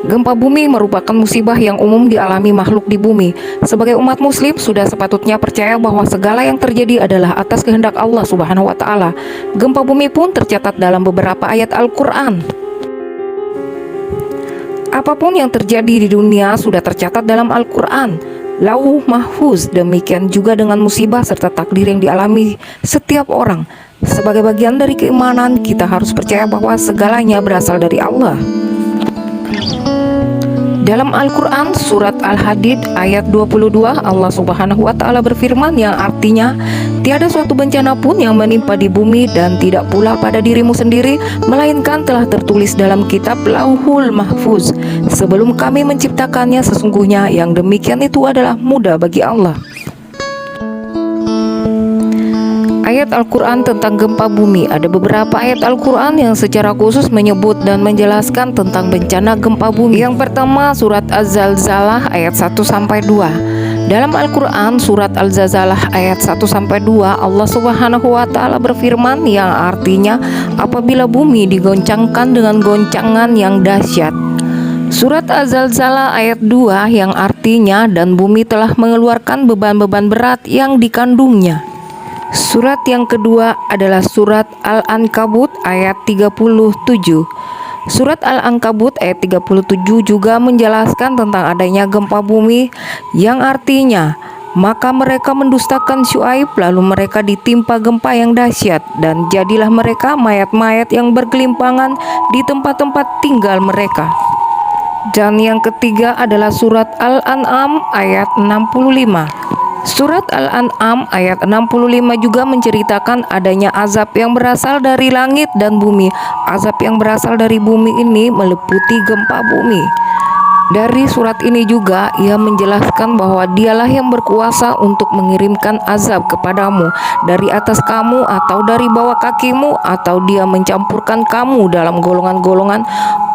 Gempa bumi merupakan musibah yang umum dialami makhluk di bumi. Sebagai umat muslim, sudah sepatutnya percaya bahwa segala yang terjadi adalah atas kehendak Allah Subhanahu wa Ta'ala. Gempa bumi pun tercatat dalam beberapa ayat Al-Quran. Apapun yang terjadi di dunia sudah tercatat dalam Al-Quran, Lauh Mahfuz. Demikian juga dengan musibah serta takdir yang dialami setiap orang. Sebagai bagian dari keimanan, kita harus percaya bahwa segalanya berasal dari Allah. Dalam Al-Quran surat Al-Hadid ayat 22, Allah Subhanahu wa Ta'ala berfirman yang artinya, tiada suatu bencana pun yang menimpa di bumi dan tidak pula pada dirimu sendiri, melainkan telah tertulis dalam kitab Lauhul Mahfuz sebelum kami menciptakannya. Sesungguhnya yang demikian itu adalah mudah bagi Allah. Ayat Al-Quran tentang gempa bumi. Ada beberapa ayat Al-Quran yang secara khusus menyebut dan menjelaskan tentang bencana gempa bumi. Yang pertama surat Az-Zalzalah ayat 1-2. Dalam Al-Quran surat Al-Zalzalah ayat 1-2, Allah Subhanahu wa Ta'ala berfirman yang artinya apabila bumi digoncangkan dengan goncangan yang dahsyat. Surat Az-Zalzalah ayat 2 yang artinya dan bumi telah mengeluarkan beban-beban berat yang dikandungnya. Surat yang kedua adalah surat Al-Ankabut ayat 37. Surat Al-Ankabut ayat 37 juga menjelaskan tentang adanya gempa bumi yang artinya maka mereka mendustakan Syuaib, lalu mereka ditimpa gempa yang dahsyat dan jadilah mereka mayat-mayat yang bergelimpangan di tempat-tempat tinggal mereka. Dan yang ketiga adalah surat Al-An'am ayat 65. Surat Al-An'am ayat 65 juga menceritakan adanya azab yang berasal dari langit dan bumi. Azab yang berasal dari bumi ini meliputi gempa bumi. Dari surat ini juga ia menjelaskan bahwa dialah yang berkuasa untuk mengirimkan azab kepadamu dari atas kamu atau dari bawah kakimu, atau dia mencampurkan kamu dalam golongan-golongan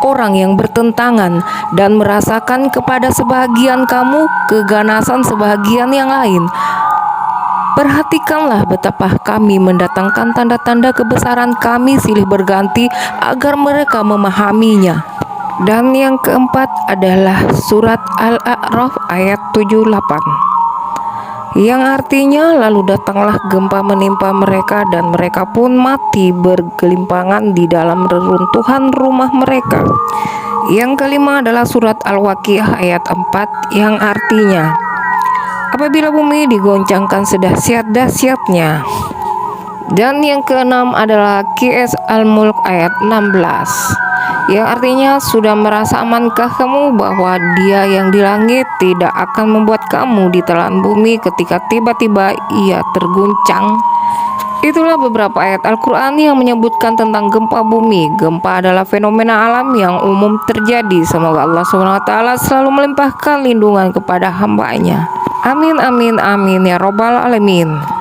orang yang bertentangan dan merasakan kepada sebahagian kamu keganasan sebahagian yang lain. Perhatikanlah betapa kami mendatangkan tanda-tanda kebesaran kami silih berganti agar mereka memahaminya. Dan yang keempat adalah surat Al-A'raf ayat 78 yang artinya lalu datanglah gempa menimpa mereka dan mereka pun mati bergelimpangan di dalam reruntuhan rumah mereka. Yang kelima adalah surat Al-Waqiah ayat 4 yang artinya apabila bumi digoncangkan sedahsyat-dahsyatnya. Dan yang keenam adalah Qs Al-Mulk ayat 16 yang artinya sudah merasa amankah kamu bahwa dia yang di langit tidak akan membuat kamu ditelan bumi ketika tiba-tiba ia terguncang. Itulah beberapa ayat Al-Quran yang menyebutkan tentang gempa bumi. Gempa adalah fenomena alam yang umum terjadi. Semoga Allah SWT selalu melimpahkan lindungan kepada hambanya. Amin amin amin ya robbal alamin.